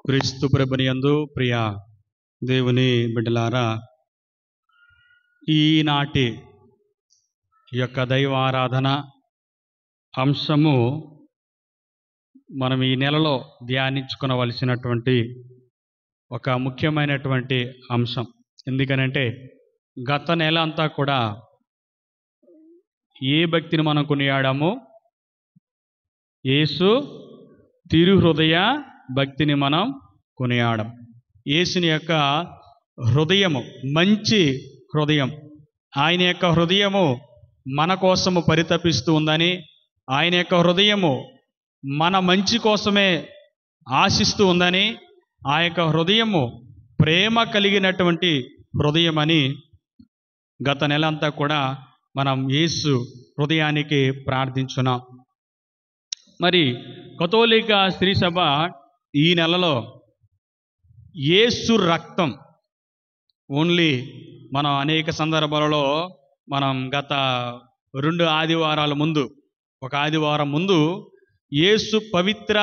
క్రీస్తు ప్రభునియందు ప్రియ దేవుని బిడ్డలారా, ఈనాటి యొక్క దైవారాధన అంశము మనం ఈ నెలలో ధ్యానించుకోవలసినటువంటి ఒక ముఖ్యమైనటువంటి అంశం. ఎందుకనంటే గత నెల అంతా కూడా ఏ భక్తిని మనం కొనియాడామో, యేసు తిరు హృదయ భక్తిని మనం కొనియాడం. యేసుని యొక్క హృదయము మంచి హృదయం, ఆయన యొక్క హృదయము మన కోసము పరితపిస్తూ ఉందని, ఆయన యొక్క హృదయము మన మంచి కోసమే ఆశిస్తూ ఉందని, ఆ యొక్క హృదయము ప్రేమ కలిగినటువంటి హృదయమని గత నెల అంతా కూడా మనం యేసు హృదయానికి ప్రార్థించున్నాం. మరి కథోలిక స్త్రీ సభ ఈ నెలలో యేసు రక్తం ఓన్లీ మనం అనేక సందర్భాలలో మనం గత 2 ఆదివారాల ముందు, ఒక ఆదివారం ముందు యేసు పవిత్ర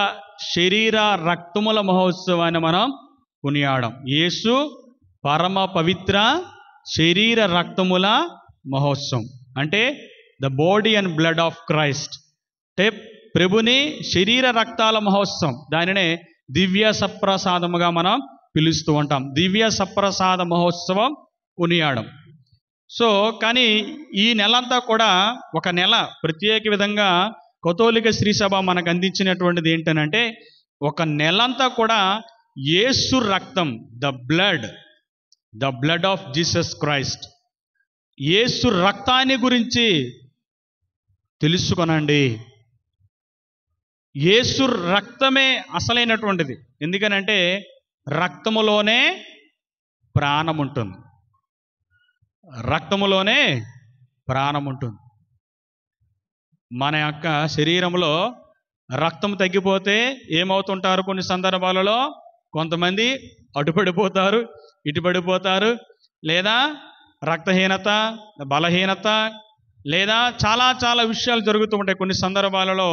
శరీర రక్తముల మహోత్సవాన్ని మనం కొనియాడాం. యేసు పరమ పవిత్ర శరీర రక్తముల మహోత్సవం అంటే the body and blood of Christ, అంటే ప్రభుని శరీర రక్తాల మహోత్సవం. దానినే దివ్య సప్రసాదముగా మనం పిలుస్తూ ఉంటాం. దివ్య సప్రసాద మహోత్సవం కొనియాడం. కానీ ఈ నెలంతా కూడా ఒక నెల ప్రత్యేక విధంగా కథోలిక స్త్రీ సభ మనకు అందించినటువంటిది ఏంటనంటే, ఒక నెలంతా కూడా యేసు రక్తం, the blood of Jesus Christ, Yesu రక్తాన్ని గురించి తెలుసుకొనండి. యేసు రక్తమే అసలైనటువంటిది. ఎందుకనంటే రక్తములోనే ప్రాణం ఉంటుంది, రక్తములోనే ప్రాణం ఉంటుంది. మన యొక్క శరీరంలో రక్తం తగ్గిపోతే ఏమవుతుంటారు? కొన్ని సందర్భాలలో కొంతమంది అటు పడిపోతారు, ఇటు పడిపోతారు, లేదా రక్తహీనత, బలహీనత, లేదా చాలా చాలా విషయాలు జరుగుతూ ఉంటాయి. కొన్ని సందర్భాలలో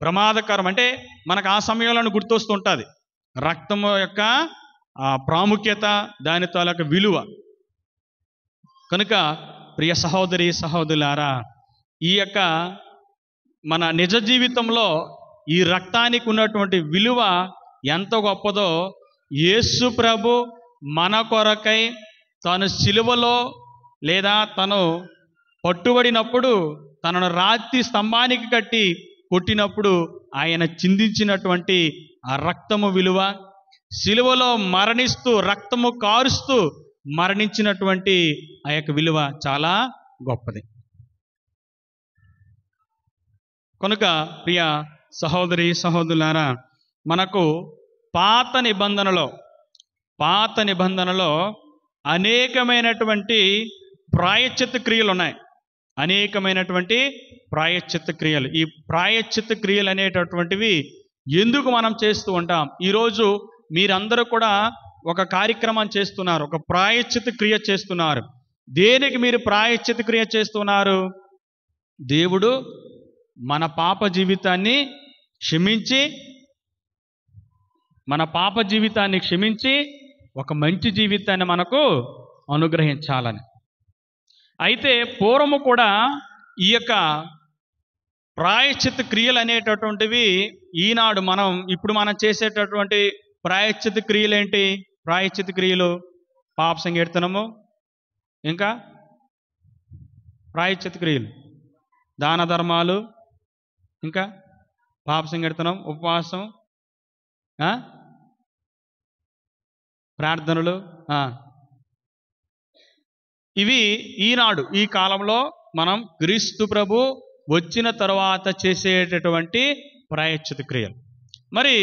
ప్రమాదకరం, అంటే మనకు ఆ సమయంలో గుర్తొస్తుంటుంది రక్తము యొక్క ప్రాముఖ్యత, దాని తాలూకు విలువ. కనుక ప్రియ సహోదరి సహోదరులారా, ఈ యొక్క మన నిజ జీవితంలో ఈ రక్తానికి ఉన్నటువంటి విలువ ఎంత గొప్పదో, యేసు ప్రభు మన కొరకై తను సిలువలో లేదా తను పట్టుబడినప్పుడు, తనను రాతి స్తంభానికి కట్టి కొట్టినప్పుడు ఆయన చిందించినటువంటి ఆ రక్తము విలువ, సిలువలో మరణిస్తూ రక్తము కారుస్తూ మరణించినటువంటి ఆ యొక్క విలువ చాలా గొప్పది. కనుక ప్రియ సహోదరి సహోదరులారా, మనకు పాత నిబంధనలో అనేకమైనటువంటి ప్రాయశ్చిత్త క్రియలు ఉన్నాయి. అనేకమైనటువంటి ప్రాయశ్చిత్త క్రియలు. ఈ ప్రాయశ్చిత్త క్రియలు అనేటటువంటివి ఎందుకు మనం చేస్తూ ఉంటాం? ఈరోజు మీరందరూ కూడా ఒక కార్యక్రమం చేస్తున్నారు, ఒక ప్రాయశ్చిత్త క్రియ చేస్తున్నారు. దేనికి మీరు ప్రాయశ్చిత్త క్రియ చేస్తున్నారు? దేవుడు మన పాప జీవితాన్ని క్షమించి ఒక మంచి జీవితాన్ని మనకు అనుగ్రహించాలని. అయితే పూర్వము కూడా ఈ యొక్క ప్రాయశ్చిత్త క్రియలు అనేటటువంటివి ఈనాడు ఇప్పుడు మనం చేసేటటువంటి ప్రాయశ్చిత్త క్రియలు ఏంటి? ప్రాయశ్చిత్త క్రియలు పాప సంకీర్తనము, ఇంకా ప్రాయశ్చిత్త క్రియలు దాన ధర్మాలు, ఇంకా పాప సంకీర్తనం, ఉపవాసం, ప్రార్థనలు. ఇవి ఈనాడు ఈ కాలంలో మనం క్రీస్తు ప్రభు వచ్చిన తర్వాత చేసేటటువంటి ప్రాయశ్చిత్త క్రియలు. మరి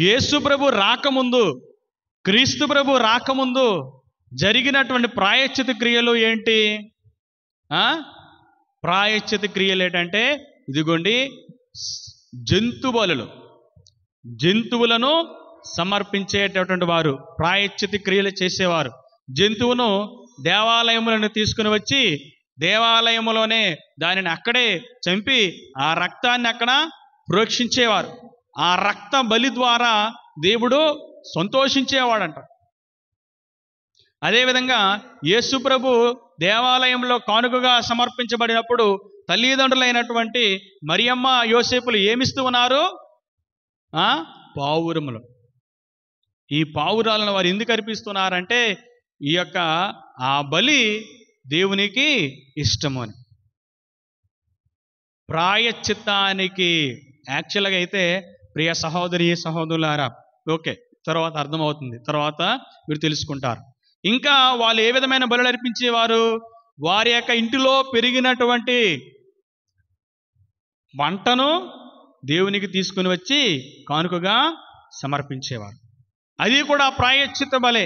యేసు ప్రభు రాకముందు, క్రీస్తు ప్రభు రాకముందు జరిగినటువంటి ప్రాయశ్చిత్త క్రియలు ఏంటి? ప్రాయశ్చిత్త క్రియలు ఏంటంటే, ఇదిగోండి, జంతువులను సమర్పించేటటువంటి వారు ప్రాయశ్చిత్త క్రియలు చేసేవారు. జంతువును దేవాలయములను తీసుకుని వచ్చి దేవాలయములోనే దానిని అక్కడే చంపి ఆ రక్తాన్ని అక్కడ ప్రోక్షించేవారు. ఆ రక్త బలి ద్వారా దేవుడు సంతోషించేవాడంట. అదేవిధంగా యేసు ప్రభు దేవాలయంలో కానుకగా సమర్పించబడినప్పుడు తల్లిదండ్రులైనటువంటి మరియమ్మ యోసేపులు ఏమిస్తూ ఉన్నారు? పావురములు. ఈ పావురాలను వారు ఎందుకు అర్పిస్తున్నారంటే ఈ యొక్క ఆ బలి దేవునికి ఇష్టము అని. ప్రాయశ్చిత్తానికి యాక్చువల్గా అయితే ప్రియ సహోదరి సహోదరులారా, ఓకే, తర్వాత అర్థమవుతుంది, తర్వాత మీరు తెలుసుకుంటారు. ఇంకా వాళ్ళు ఏ విధమైన బలులు అర్పించేవారు? వారి యొక్క ఇంటిలో పెరిగినటువంటి వంటను దేవునికి తీసుకుని వచ్చి కానుకగా సమర్పించేవారు. అది కూడా ప్రాయశ్చిత్త బలే.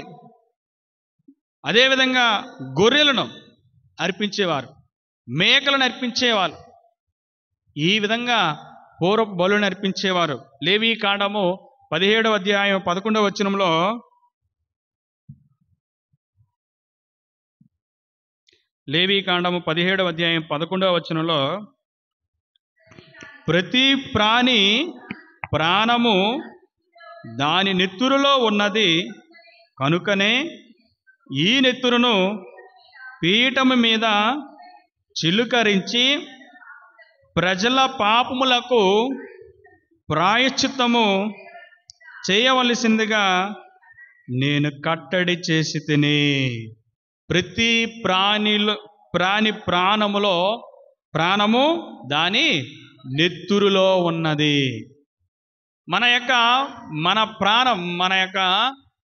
అదేవిధంగా గొర్రెలను అర్పించేవారు, మేకలను అర్పించేవారు. ఈ విధంగా పూర్వపు బలులను అర్పించేవారు. లేవీ కాండము 17వ అధ్యాయం 11వ వచనంలో లేవీ కాండము 17వ అధ్యాయం 11వ వచనంలో ప్రతి ప్రాణి ప్రాణము దాని నెత్తురులో ఉన్నది కనుకనే ఈ నెత్తురును పీఠము మీద చిలుకరించి ప్రజల పాపములకు ప్రాయశ్చిత్తము చేయవలసిందిగా నేను కట్టడి చేసి తిని. ప్రతి ప్రాణి ప్రాణము దాని నెత్తురులో ఉన్నది. మన ప్రాణం, మన యొక్క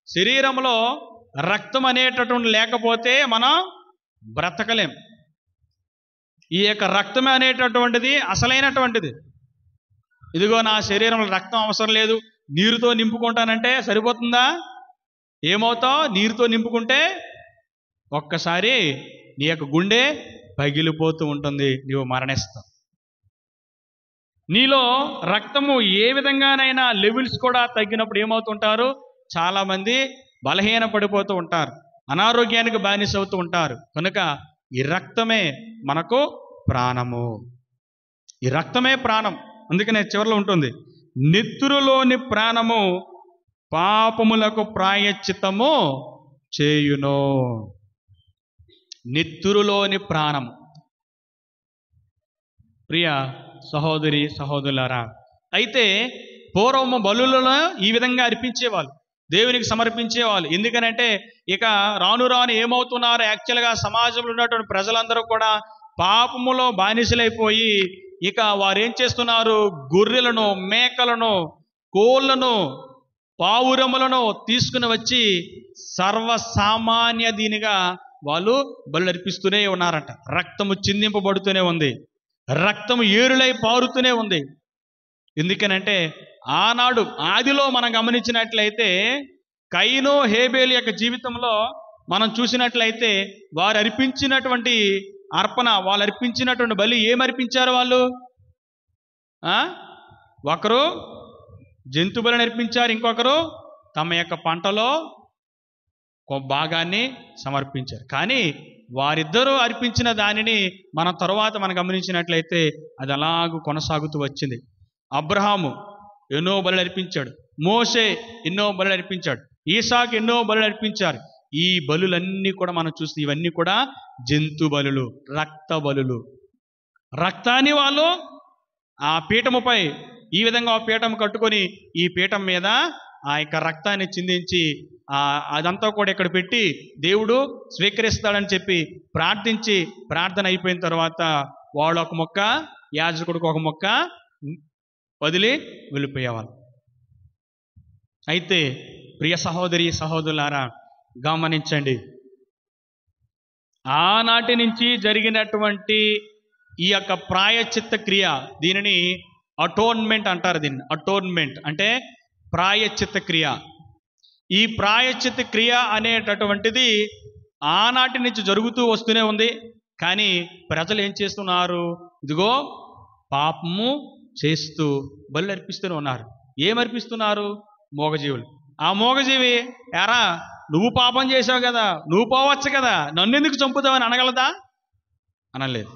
శరీరంలో రక్తం అనేటటువంటి లేకపోతే మనం బ్రతకలేం. ఈ యొక్క రక్తం అనేటటువంటిది అసలైనటువంటిది. ఇదిగో నా శరీరంలో రక్తం అవసరం లేదు, నీరుతో నింపుకుంటానంటే సరిపోతుందా? ఏమవుతావు? నీరుతో నింపుకుంటే ఒక్కసారి నీ యొక్క గుండె పగిలిపోతూ ఉంటుంది, నీవు మరణిస్తావు. నీలో రక్తము ఏ విధంగానైనా లెవెల్స్ కూడా తగ్గినప్పుడు ఏమవుతుంటారు? చాలామంది బలహీన పడిపోతూ ఉంటారు, అనారోగ్యానికి బానిస అవుతూ ఉంటారు. కనుక ఈ రక్తమే మనకు ప్రాణము, ఈ రక్తమే ప్రాణం. అందుకనే చివరిలో ఉంటుంది, నెత్తురులోని ప్రాణము పాపములకు ప్రాయశ్చిత్తము చేయును. నెత్తురులోని ప్రాణం. ప్రియ సహోదరి సహోదరులారా, అయితే పూర్వము బలులను ఈ విధంగా అర్పించేవాళ్ళు, దేవునికి సమర్పించేవాళ్ళు. ఎందుకనంటే ఇక రాను రాను ఏమవుతున్నారు? యాక్చువల్గా సమాజంలో ఉన్నటువంటి ప్రజలందరూ కూడా పాపములో బానిసలైపోయి ఇక వారు ఏం చేస్తున్నారు? గొర్రెలను, మేకలను, కోళ్లను, పావురములను తీసుకుని వచ్చి సర్వసామాన్య దీనిగా వాళ్ళు బలు అర్పిస్తూనే ఉన్నారంట. రక్తము చిందింపబడుతూనే ఉంది, రక్తము ఏరులై పారుతూనే ఉంది. ఎందుకనంటే ఆనాడు ఆదిలో మనం గమనించినట్లయితే కయీను హేబేలు యొక్క జీవితంలో మనం చూసినట్లయితే వారు అర్పించినటువంటి అర్పణ, వాళ్ళు అర్పించినటువంటి బలి ఏమర్పించారు? వాళ్ళు ఒకరు జంతు బలిని అర్పించారు, ఇంకొకరు తమ యొక్క పంటలో భాగాన్ని సమర్పించారు. కానీ వారిద్దరూ అర్పించిన దానిని మనం మనం గమనించినట్లయితే అది అలాగూ కొనసాగుతూ వచ్చింది. అబ్రహాము ఎన్నో బలులు అర్పించాడు, మోషే ఎన్నో బలులు అర్పించాడు, ఈసాకు ఎన్నో బలులు అర్పించారు. ఈ బలులన్నీ కూడా మనం చూస్తే ఇవన్నీ కూడా జంతు బలులు, రక్త బలులు. రక్తాన్ని వాళ్ళు ఆ పీఠముపై ఈ విధంగా ఆ పీఠం కట్టుకొని ఈ పీఠం మీద ఆ యొక్క రక్తాన్ని చిందించి అదంతా కూడా ఇక్కడ పెట్టి దేవుడు స్వీకరిస్తాడని చెప్పి ప్రార్థించి, ప్రార్థన అయిపోయిన తర్వాత వాళ్ళు ఒక మొక్క, యాజకుడికి ఒక మొక్క వదిలి వెళ్ళిపోయేవాళ్ళు. అయితే ప్రియ సహోదరి సహోదరులారా, గమనించండి, ఆనాటి నుంచి జరిగినటువంటి ఈ యొక్క ప్రాయశ్చిత్త క్రియ, దీనిని అటోన్మెంట్ అంటారు. దీన్ని అటోన్మెంట్ అంటే ప్రాయశ్చిత్త క్రియ. ఈ ప్రాయశ్చిత్త క్రియ అనేటటువంటిది ఆనాటి నుంచి జరుగుతూ వస్తూనే ఉంది. కానీ ప్రజలు ఏం చేస్తున్నారు? ఇదిగో పాపము చేస్తూ బలు అర్పిస్తూనే ఉన్నారు. ఏమర్పిస్తున్నారు? మూగజీవులు. ఆ మూగజీవి ఎరా నువ్వు పాపం చేసావు కదా, నువ్వు పోవచ్చు కదా, నన్ను ఎందుకు చంపుతావని అనగలదా? అనలేదు.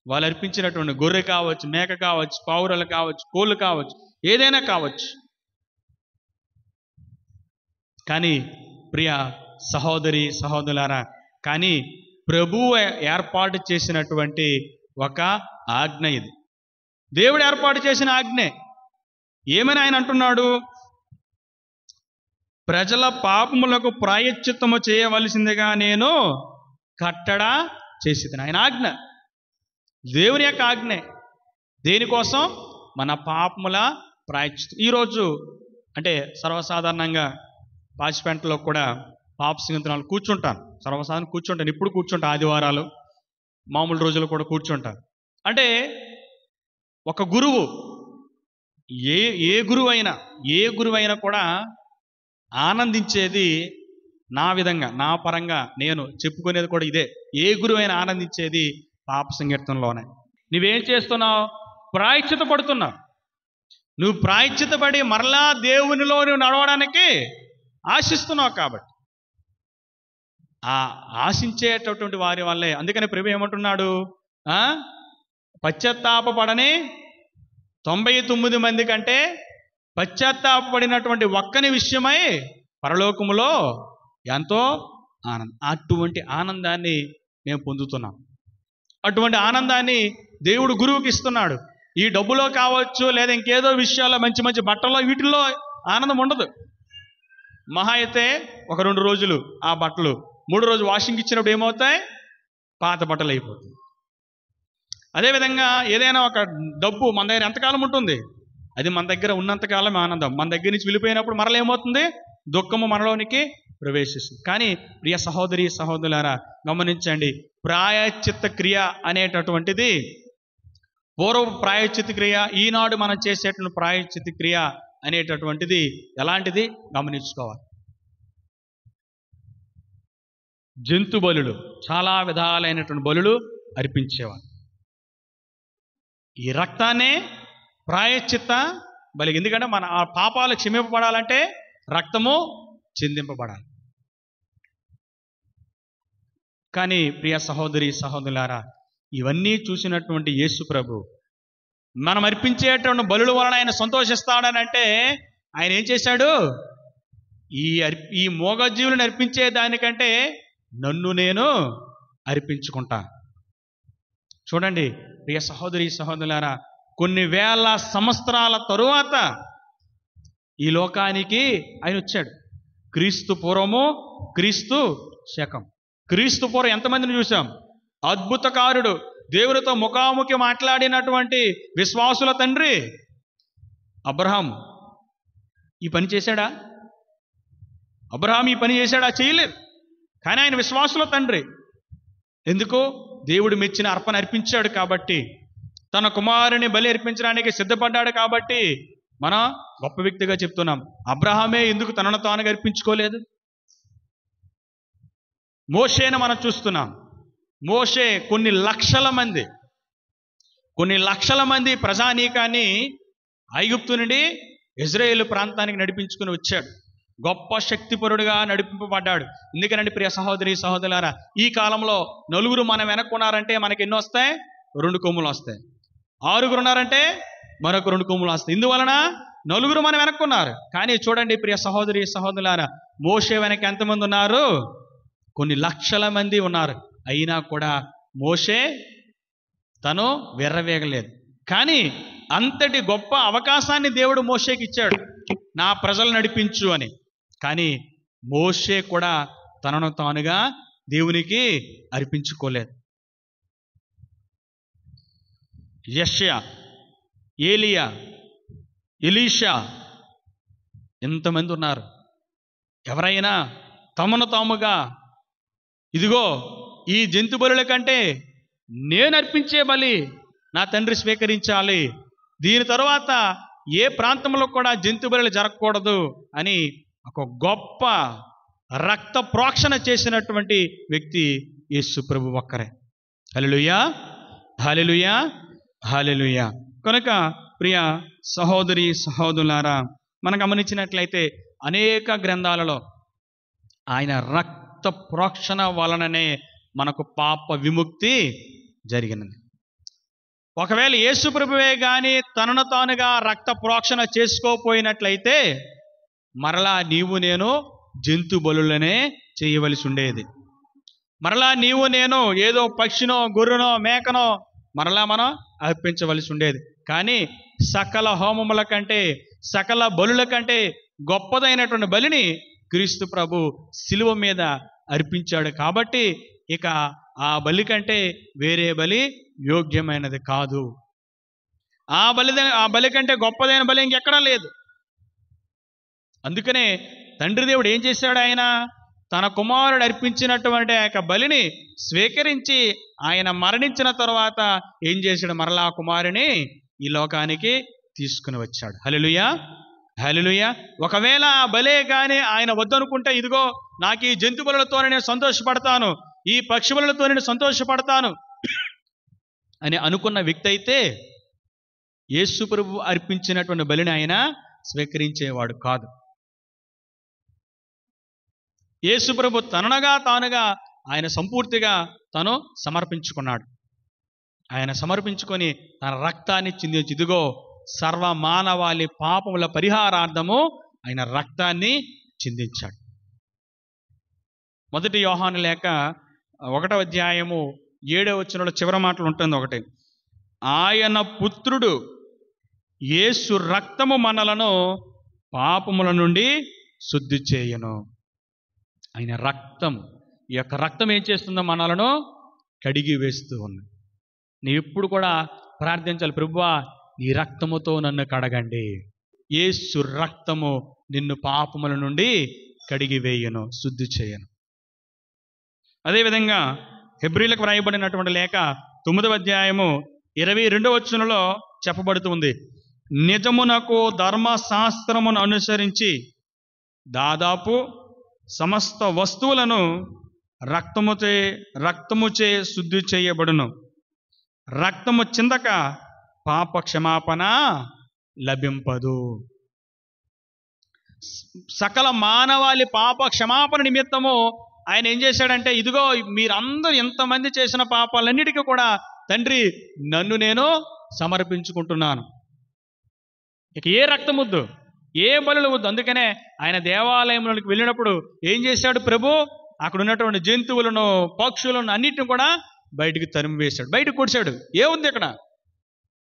వాళ్ళు అర్పించినటువంటి గొర్రె కావచ్చు, మేక కావచ్చు, పావురాలు కావచ్చు, కోళ్ళు కావచ్చు, ఏదైనా కావచ్చు, కానీ ప్రియ సహోదరి సహోదరులారా, కానీ ప్రభువు ఏర్పాటు చేసినటువంటి ఒక ఆజ్ఞ ఇది. దేవుడు ఏర్పాటు చేసిన ఆజ్ఞే. ఏమని ఆయన అంటున్నాడు? ప్రజల పాపములకు ప్రాయశ్చిత్తము చేయవలసిందిగా నేను కట్టడా చేసేది. ఆయన ఆజ్ఞ, దేవుని యొక్క ఆజ్ఞే. దేనికోసం? మన పాపముల ప్రాయశ్చిత్తం. ఈరోజు అంటే సర్వసాధారణంగా పాచిపెంటలో కూడా పాప సింగతనాలు కూర్చుంటాను. సర్వసాధారణ కూర్చుంటాను, ఇప్పుడు కూర్చుంటాను. ఆదివారాలు మామూలు రోజులు కూడా కూర్చుంటాను. అంటే ఒక గురువు, ఏ గురువైనా కూడా ఆనందించేది నా విధంగా, నా పరంగా నేను చెప్పుకునేది కూడా ఇదే. ఏ గురువైనా ఆనందించేది పాప సంకీర్తనలోనే. నువ్వేం చేస్తున్నావు? ప్రాయశ్చిత పడుతున్నావు. నువ్వు ప్రాయశ్చిత పడి మరలా దేవునిలో నువ్వు నడవడానికి ఆశిస్తున్నావు. కాబట్టి ఆ ఆశించేటటువంటి వారి వల్లే, అందుకని ప్రభు ఏమంటున్నాడు? పశ్చాత్తాపపడని 99 మంది కంటే పశ్చాత్తాపడినటువంటి ఒక్కని విషయమై పరలోకములో ఎంతో ఆనందం. అటువంటి ఆనందాన్ని మేము పొందుతున్నాం. అటువంటి ఆనందాన్ని దేవుడు గురువుకి ఇస్తున్నాడు. ఈ డబ్బులో కావచ్చు, లేదా ఇంకేదో విషయాల్లో, మంచి మంచి బట్టల్లో, వీటిల్లో ఆనందం ఉండదు. మహా అయితే ఒక 2 రోజులు ఆ బట్టలు, 3 రోజు వాషింగ్ ఇచ్చినప్పుడు ఏమవుతాయి? పాత బట్టలు అయిపోతాయి. అదేవిధంగా ఏదైనా ఒక డబ్బు మన దగ్గర ఎంతకాలం ఉంటుంది? అది మన దగ్గర ఉన్నంతకాలం ఆనందం. మన దగ్గర నుంచి వెళ్ళిపోయినప్పుడు మరల ఏమవుతుంది? దుఃఖము మనలోనికి ప్రవేశిస్తుంది. కానీ ప్రియ సహోదరి సహోదరులారా, గమనించండి, ప్రాయశ్చిత్త క్రియ అనేటటువంటిది పూర్వ ప్రాయశ్చిత్త క్రియ, ఈనాడు మనం చేసేటువంటి ప్రాయశ్చిత్త క్రియ అనేటటువంటిది ఎలాంటిది గమనించుకోవాలి. జంతు బలులు, చాలా విధాలైనటువంటి బలులు అర్పించేవారు. ఈ రక్తాన్నే ప్రాయశ్చిత్త బలి. ఎందుకంటే మన ఆ పాపాలు క్షమింపబడాలంటే రక్తము చిందింపబడాలి. కానీ ప్రియ సహోదరి సహోదరులారా, ఇవన్నీ చూసినటువంటి యేసు ప్రభు మనం అర్పించేటువంటి బలుల వలన ఆయన సంతోషిస్తాడనంటే ఆయన ఏం చేశాడు? ఈ మూగజీవులను అర్పించే దానికంటే నన్ను నేను అర్పించుకుంటా. చూడండి ప్రియ సహోదరి సహోదరులారా, కొన్ని వేల సంవత్సరాల తరువాత ఈ లోకానికి ఆయన వచ్చాడు. క్రీస్తు పూర్వము, క్రీస్తు శకం. క్రీస్తు పూర్వం ఎంతమందిని చూసాం? అద్భుతకారుడు, దేవునితో ముఖాముఖి మాట్లాడినటువంటి విశ్వాసుల తండ్రి అబ్రహాం. ఈ పని చేశాడా? అబ్రహాం ఈ పని చేశాడా? చేయలేదు. కానీ ఆయన విశ్వాసుల తండ్రి. ఎందుకు? దేవుడు మెచ్చిన అర్పణ అర్పించాడు కాబట్టి, తన కుమారుని బలి అర్పించడానికి సిద్ధపడ్డాడు కాబట్టి మనం గొప్ప వ్యక్తిగా చెప్తున్నాం. అబ్రహామే ఎందుకు తనను తానుగా అర్పించుకోలేదు? మోషేను మనం చూస్తున్నాం. మోషే కొన్ని లక్షల మంది ప్రజానీకాన్ని ఐగుప్తు నుండి ఇజ్రాయేలు ప్రాంతానికి నడిపించుకుని వచ్చాడు. గొప్ప శక్తిపరుడుగా నడిపింపబడ్డాడు. ఎందుకనండి ప్రియ సహోదరి సహోదరులారా, ఈ కాలంలో నలుగురు మనం వెనక్కున్నారంటే మనకి ఎన్ని వస్తాయి? 2 కొమ్ములు వస్తాయి. 6 ఉన్నారంటే మరొక 2 కొమ్ములు వస్తాయి. ఇందువలన నలుగురు మనం వెనక్కున్నారు. కానీ చూడండి ప్రియ సహోదరి సహోదరులారా, మోషే వెనక ఎంతమంది ఉన్నారు? కొన్ని లక్షల మంది ఉన్నారు. అయినా కూడా మోషే తను విర్రవేగలేదు. కానీ అంతటి గొప్ప అవకాశాన్ని దేవుడు మోషేకి ఇచ్చాడు, నా ప్రజలు నడిపించు అని. కానీ మోషే కూడా తనను తానుగా దేవునికి అర్పించుకోలేదు. యెషయా, ఏలియా, ఎలీషా ఎంతమంది ఉన్నారు? ఎవరైనా తమను తాముగా ఇదిగో ఈ జంతు బలుల కంటే నేను అర్పించే బలి నా తండ్రి స్వీకరించాలి, దీని తరువాత ఏ ప్రాంతంలో కూడా జంతు బలులు జరగకూడదు అని ఒక గొప్ప రక్త ప్రోక్షణ చేసినటువంటి వ్యక్తి యేసు ప్రభు ఒక్కరే. హల్లెలూయా, హల్లెలూయా, హల్లెలూయా. కనుక ప్రియ సహోదరి సహోదరులారా, మనం గమనించినట్లయితే అనేక గ్రంథాలలో ఆయన రక్త ప్రోక్షణ వలననే మనకు పాప విముక్తి జరిగినది. ఒకవేళ యేసు ప్రభువే కానీ తనను తానుగా రక్త ప్రోక్షణ చేసుకోపోయినట్లయితే మరలా నీవు నేను జంతు బలులనే చేయవలసి ఉండేది. మరలా నీవు నేను ఏదో పక్షినో గొర్రెనో మేకనో మరలా మనం అర్పించవలసి ఉండేది. కానీ సకల హోమముల కంటే, సకల బలుల కంటే గొప్పదైనటువంటి బలిని క్రీస్తు ప్రభు శిలువ మీద అర్పించాడు. కాబట్టి ఇక ఆ బలి కంటే వేరే బలి యోగ్యమైనది కాదు. ఆ బలి కంటే గొప్పదైన బలి ఇంకెక్కడా లేదు. అందుకనే తండ్రి దేవుడు ఏం చేశాడు? ఆయన తన కుమారుడు అర్పించినటువంటి ఆ యొక్క బలిని స్వీకరించి ఆయన మరణించిన తర్వాత ఏం చేశాడు? మరలా ఆ కుమారుని ఈ లోకానికి తీసుకుని వచ్చాడు. హల్లెలూయా, హల్లెలూయా. ఒకవేళ ఆ బలే కానీ ఆయన వద్దనుకుంటే, ఇదిగో నాకు ఈ జంతు బలులతోనే నేను సంతోషపడతాను, ఈ పక్షి బలులతో నేను సంతోషపడతాను అని అనుకున్న వ్యక్తి అయితే యేసు ప్రభు అర్పించినటువంటి బలిని ఆయన స్వీకరించేవాడు కాదు. యేసు ప్రభు తననగా తానుగా ఆయన సంపూర్తిగా తను సమర్పించుకున్నాడు. ఆయన సమర్పించుకొని తన రక్తాన్ని చిందించి, ఇదిగో సర్వ మానవాళి పాపముల పరిహారార్థము ఆయన రక్తాన్ని చిందించాడు. మొదటి యోహాను లేఖ 1వ అధ్యాయము 7వ వచనంలో చివరి మాటలు ఉంటుంది ఒకటి. ఆయన పుత్రుడు యేసు రక్తము మనలను పాపముల నుండి శుద్ధి చేయను. ఆయన రక్తం, ఈ యొక్క రక్తం ఏం చేస్తుందో మనలను కడిగి వేస్తూ ఉంది. నీ ఎప్పుడు కూడా ప్రార్థించాలి, ప్రభువా నీ రక్తముతో నన్ను కడగండి. యేసు రక్తము నిన్ను పాపముల నుండి కడిగి వేయను, శుద్ధి చేయను. అదేవిధంగా హెబ్రీలకు వ్రాయబడినటువంటి లేఖ 9వ అధ్యాయము 22వ వచనంలో చెప్పబడుతుంది. నిజమునకు ధర్మశాస్త్రమును అనుసరించి దాదాపు సమస్త వస్తువులను రక్తముచే శుద్ధి చేయబడును. రక్తము చిందక పాప క్షమాపణ లభింపదు. సకల మానవాళి పాప క్షమాపణ నిమిత్తము ఆయన ఏం చేశాడంటే, ఇదిగో మీరందరూ ఎంతమంది చేసిన పాపాలన్నిటికీ కూడా తండ్రి నన్ను నేను సమర్పించుకుంటున్నాను. ఇక ఏ రక్తం వద్దు, ఏ బలులు వద్దు. అందుకనే ఆయన దేవాలయంలోకి వెళ్ళినప్పుడు ఏం చేశాడు ప్రభు? అక్కడ ఉన్నటువంటి జంతువులను, పక్షులను అన్నిటిని కూడా బయటికి తరిమి వేశాడు, బయటకు కొడిశాడు. ఏముంది అక్కడ?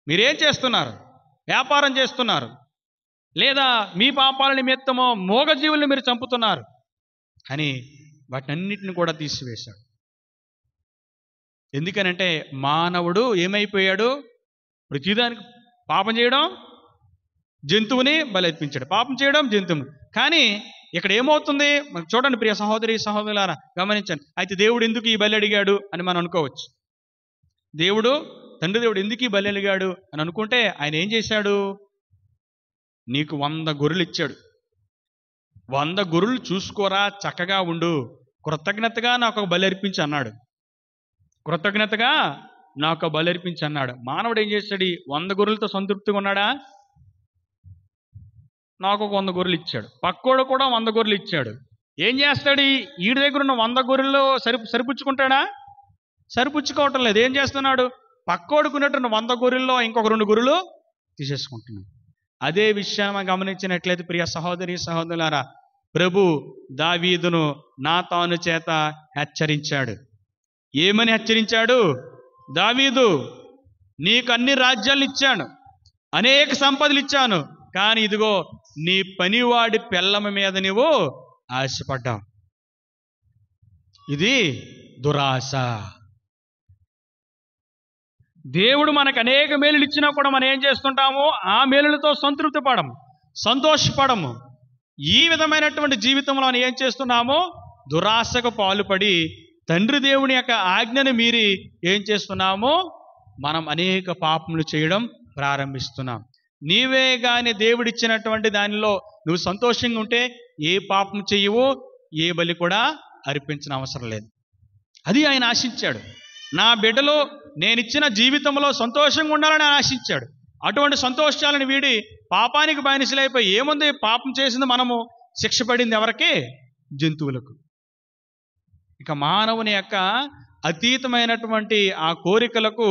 మీరేం చేస్తున్నారు? వ్యాపారం చేస్తున్నారు, లేదా మీ పాపాల నిమిత్తమో మూగజీవుల్ని మీరు చంపుతున్నారు అని వాటిని అన్నిటిని కూడా తీసివేశాడు. ఎందుకనంటే మానవుడు ఏమైపోయాడు? ప్రతిదానికి పాపం చేయడం, జంతువుని బలి అర్పించాడు, పాపం చేయడం జంతువుని. కానీ ఇక్కడ ఏమవుతుంది మనం చూడండి ప్రియ సహోదరి సహోదరులారా, గమనించండి. అయితే దేవుడు ఎందుకు ఈ బలి అడిగాడు అని మనం అనుకోవచ్చు. తండ్రి దేవుడు ఎందుకు ఈ బలి అడిగాడు అని అనుకుంటే, ఆయన ఏం చేశాడు? నీకు 100 గొర్రెలు ఇచ్చాడు. 100 గొర్రెలు చూసుకోరా, చక్కగా ఉండు, కృతజ్ఞతగా నాకు ఒక బలి అర్పించి అన్నాడు. కృతజ్ఞతగా నాకు బలి అర్పించి అన్నాడు. మానవుడు ఏం చేశాడు? 100 గొర్రెలతో సంతృప్తిగా ఉన్నాడా? నాకు ఒక 100 గొర్రెలు ఇచ్చాడు, పక్కోడు కూడా 100 గొర్రెలు ఇచ్చాడు. ఏం చేస్తాడు? ఈడి దగ్గర ఉన్న 100 గొర్రెలు సరిపుచ్చుకుంటాడా? సరిపుచ్చుకోవటం లేదు. ఏం చేస్తున్నాడు? పక్కోడుకున్నట్టు 100 గొర్రెల్లో ఇంకొక 2 గొర్రెలు తీసేసుకుంటున్నాడు. అదే విషయం గమనించినట్లయితే ప్రియ సహోదరి సహోదరులారా, ప్రభు దావీదును నాతాను చేత హెచ్చరించాడు. ఏమని హెచ్చరించాడు? దావీదు, నీకు అన్ని రాజ్యాలు ఇచ్చాను, అనేక సంపదలు ఇచ్చాను, కానీ ఇదిగో నీ పనివాడి పెళ్ళమ మీద నువ్వు ఆశపడ్డావు. ఇది దురాశ. దేవుడు మనకు అనేక మేలులు ఇచ్చినా కూడా మనం ఏం చేస్తుంటాము? ఆ మేలులతో సంతృప్తి పడము, సంతోషపడము. ఈ విధమైనటువంటి జీవితంలో మనం ఏం చేస్తున్నాము? దురాశకు పాలుపడి తండ్రి దేవుని యొక్క ఆజ్ఞను మీరి ఏం చేస్తున్నాము? మనం అనేక పాపములు చేయడం ప్రారంభిస్తున్నాం. నీవే గాని దేవుడిచ్చినటువంటి దానిలో నువ్వు సంతోషంగా ఉంటే ఏ పాపం చెయ్యవు, ఏ బలి కూడా అర్పించిన అవసరం లేదు. అది ఆయన ఆశించాడు. నా బిడ్డలో నేనిచ్చిన జీవితంలో సంతోషంగా ఉండాలని ఆశించాడు. అటువంటి సంతోషాలను వీడి పాపానికి బానిసలైపోయి ఏముంది? పాపం చేసింది మనము, శిక్ష పడింది ఎవరికి? జంతువులకు. ఇక మానవుని యొక్క అతీతమైనటువంటి ఆ కోరికలకు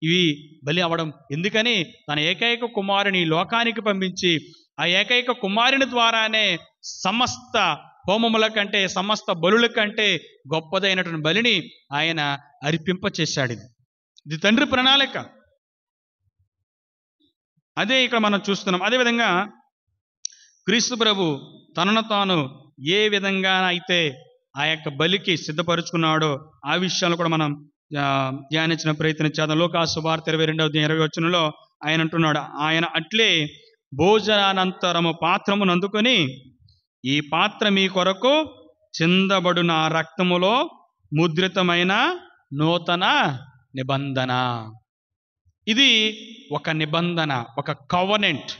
ఇవి బలి అవడం. ఎందుకని తన ఏకైక కుమారుని లోకానికి పంపించి ఆ ఏకైక కుమారుని ద్వారానే సమస్త హోమముల కంటే, సమస్త బలుల కంటే గొప్పదైనటువంటి బలిని ఆయన అర్పింప చేశాడు. ఇది తండ్రి ప్రణాళిక. అదే ఇక్కడ మనం చూస్తున్నాం. అదేవిధంగా క్రీస్తు ప్రభు తనను తాను ఏ విధంగా అయితే ఆ యొక్క బలికి సిద్ధపరుచుకున్నాడో ఆ విషయాలు కూడా మనం ధ్యానించిన ప్రయత్నం చేద్దాం. లోకాసు సువార్త 22:20 ఆయన అంటున్నాడు, ఆయన అట్లే భోజనానంతరము పాత్రమును అందుకొని, ఈ పాత్ర మీ కొరకు చిందబడు నా రక్తములో ముద్రితమైన నూతన నిబంధన. ఇది ఒక నిబంధన, ఒక కవనెంట్,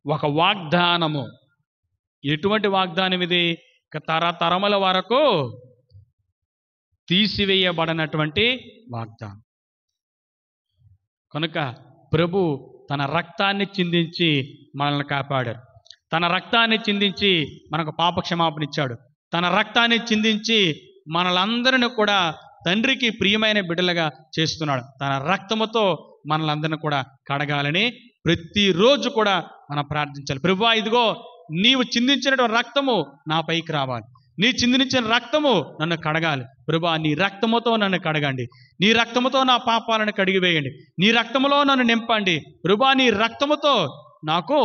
ఒక వాగ్దానము. ఎటువంటి వాగ్దానం ఇది? తరతరముల వరకు తీసివేయబడినటువంటి వాగ్దానం. కనుక ప్రభు తన రక్తాన్ని చిందించి మనల్ని కాపాడారు. తన రక్తాన్ని చిందించి మనకు పాప క్షమాపణ ఇచ్చాడు. తన రక్తాన్ని చిందించి మనలందరిని కూడా తండ్రికి ప్రియమైన బిడ్డలుగా చేస్తున్నాడు. తన రక్తముతో మనలందరిని కూడా కడగాలని ప్రతిరోజు కూడా మనం ప్రార్థించాలి. ప్రభువా, ఇదిగో నీవు చిందించినటువంటి రక్తము నా పైకి రావాలి, నీ చిందించిన రక్తము నన్ను కడగాలి. ప్రభువా, నీ రక్తముతో నన్ను కడగండి, నీ రక్తముతో నా పాపాలను కడిగివేయండి, నీ రక్తములో నన్ను నింపండి. ప్రభువా, నీ రక్తముతో నాకు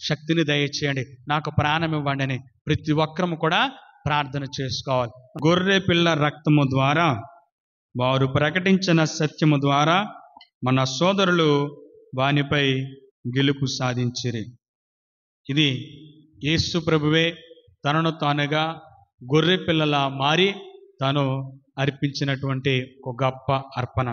శక్తిని దయచేయండి, నాకు ప్రాణం ఇవ్వండి అని ప్రతి ఒక్కరము కూడా ప్రార్థన చేసుకోవాలి. గొర్రె పిల్ల రక్తము ద్వారా, వారు ప్రకటించిన సత్యము ద్వారా మన సోదరులు వానిపై గెలుపు సాధించిరి. ఇది యేసు ప్రభువే తనను తానుగా గొర్రె పిల్లలా మారి తాను అర్పించినటువంటి ఒక గొప్ప అర్పణ.